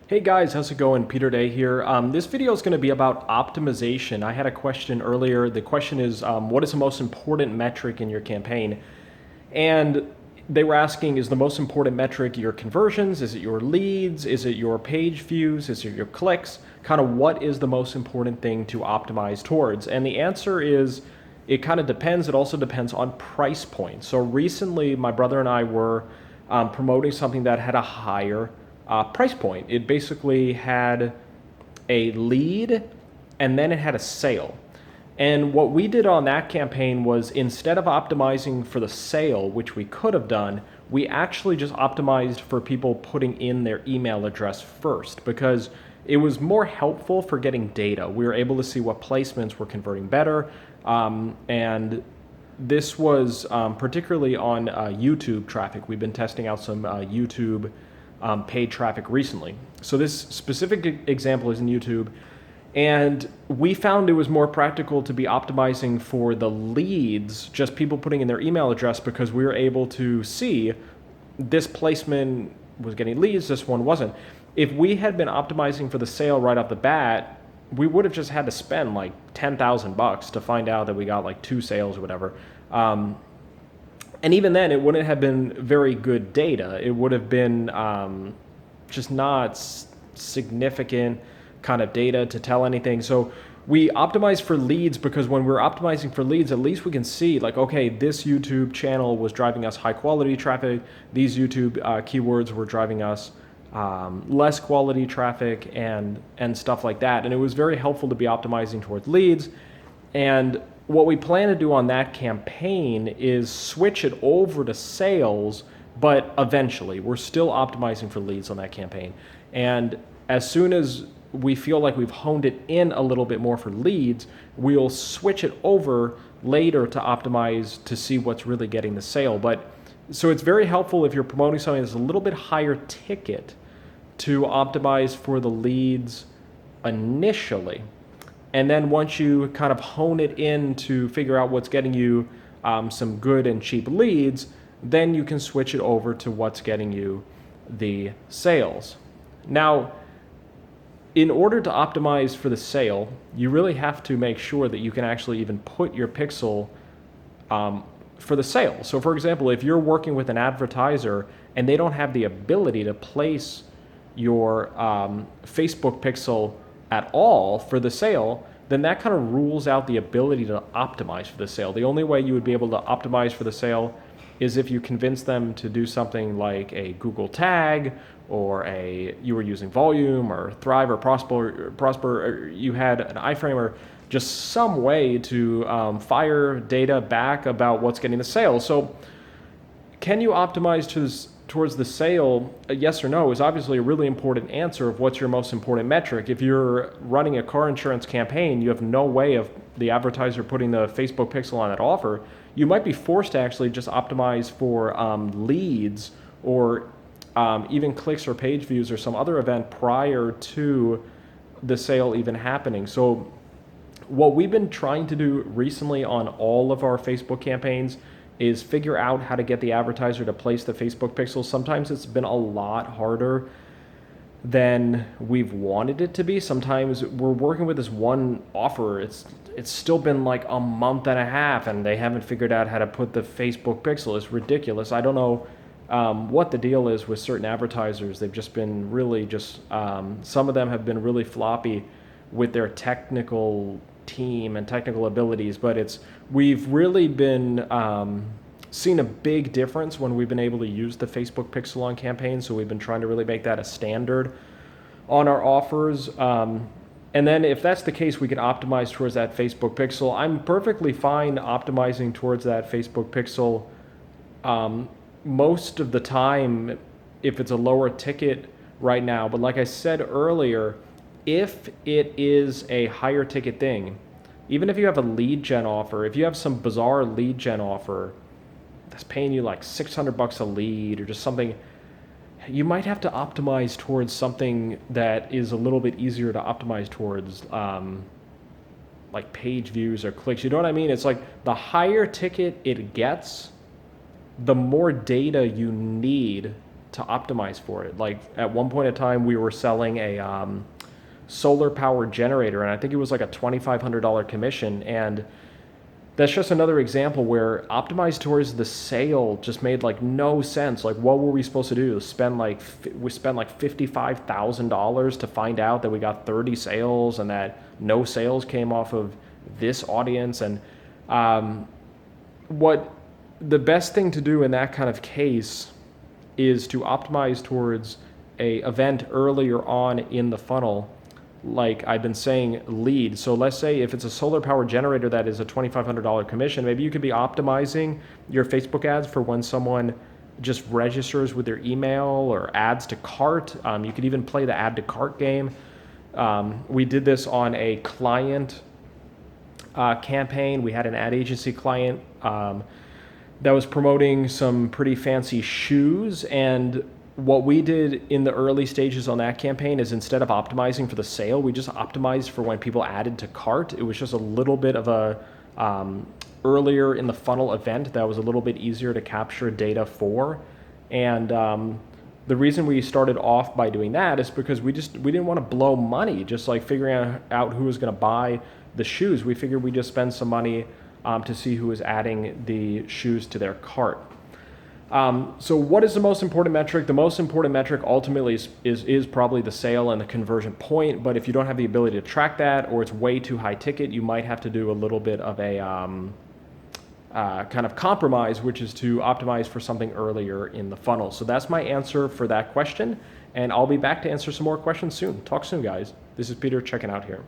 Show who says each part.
Speaker 1: Hey guys, how's it going? Peter Day here. This video is going to be about optimization. I had a question earlier. The question is, what is the most important metric in your campaign? And they were asking, is the most important metric your conversions? Is it your leads? Is it your page views? Is it your clicks? Kind of what is the most important thing to optimize towards? And the answer is, it kind of depends. It also depends on price point. So recently, my brother and I were promoting something that had a higher price point. It basically had a lead and then it had a sale. And what we did on that campaign was, instead of optimizing for the sale, which we could have done, we actually just optimized for people putting in their email address first, because it was more helpful for getting data. We were able to see what placements were converting better. And this was particularly on YouTube traffic. We've been testing out some YouTube paid traffic recently. So this specific example is in YouTube. And we found it was more practical to be optimizing for the leads, just people putting in their email address, because we were able to see this placement was getting leads, this one wasn't. If we had been optimizing for the sale right off the bat, we would have just had to spend like $10,000 to find out that we got like 2 sales or whatever. And even then, it wouldn't have been very good data. It would have been just not significant kind of data to tell anything. So we optimize for leads, because when we're optimizing for leads, at least we can see like, okay, this YouTube channel was driving us high quality traffic. These YouTube keywords were driving us less quality traffic and stuff like that. And it was very helpful to be optimizing towards leads. And what we plan to do on that campaign is switch it over to sales, but eventually we're still optimizing for leads on that campaign. And as soon as we feel like we've honed it in a little bit more for leads, we'll switch it over later to optimize to see what's really getting the sale. But so it's very helpful if you're promoting something that's a little bit higher ticket to optimize for the leads initially. And then once you kind of hone it in to figure out what's getting you some good and cheap leads, then you can switch it over to what's getting you the sales. Now, in order to optimize for the sale, you really have to make sure that you can actually even put your pixel for the sale. So for example, if you're working with an advertiser and they don't have the ability to place your Facebook pixel at all for the sale, then that kind of rules out the ability to optimize for the sale. The only way you would be able to optimize for the sale is if you convince them to do something like a Google tag, or you were using Volume or Thrive or Prosper, or you had an iframe, or just some way to fire data back about what's getting the sale. So can you optimize towards the sale? A yes or no is obviously a really important answer of what's your most important metric. If you're running a car insurance campaign, you have no way of the advertiser putting the Facebook pixel on that offer. You might be forced to actually just optimize for leads, or even clicks or page views or some other event prior to the sale even happening. So what we've been trying to do recently on all of our Facebook campaigns is figure out how to get the advertiser to place the Facebook pixel. Sometimes it's been a lot harder than we've wanted it to be. Sometimes we're working with this one offer. It's still been like a month and a half and they haven't figured out how to put the Facebook pixel. It's ridiculous. I don't know what the deal is with certain advertisers. They've just been really some of them have been really floppy with their technical team and technical abilities, but we've really been seen a big difference when we've been able to use the Facebook pixel on campaigns. So we've been trying to really make that a standard on our offers. And then if that's the case, we can optimize towards that Facebook pixel. I'm perfectly fine optimizing towards that Facebook pixel most of the time if it's a lower ticket right now. But like I said earlier, if it is a higher ticket thing, even if you have a lead gen offer, if you have some bizarre lead gen offer that's paying you like $600 a lead or just something, you might have to optimize towards something that is a little bit easier to optimize towards, like page views or clicks. You know what I mean? It's like the higher ticket it gets, the more data you need to optimize for it. Like at one point in time, we were selling a solar power generator, and I think it was like a $2,500 commission. And that's just another example where optimized towards the sale just made like no sense. Like, what were we supposed to do? We spent like $55,000 to find out that we got 30 sales and that no sales came off of this audience. And what the best thing to do in that kind of case is to optimize towards a event earlier on in the funnel. Like I've been saying, lead. So let's say if it's a solar power generator that is a $2,500 commission, maybe you could be optimizing your Facebook ads for when someone just registers with their email or adds to cart. You could even play the add to cart game. We did this on a client campaign. We had an ad agency client that was promoting some pretty fancy shoes, and what we did in the early stages on that campaign is instead of optimizing for the sale, we just optimized for when people added to cart. It was just a little bit of a earlier in the funnel event that was a little bit easier to capture data for. And the reason we started off by doing that is because we didn't want to blow money just like figuring out who was going to buy the shoes. We figured we'd just spend some money to see who was adding the shoes to their cart. So what is the most important metric? The most important metric ultimately is probably the sale and the conversion point. But if you don't have the ability to track that, or it's way too high ticket, you might have to do a little bit of a kind of compromise, which is to optimize for something earlier in the funnel. So that's my answer for that question. And I'll be back to answer some more questions soon. Talk soon, guys. This is Peter checking out here.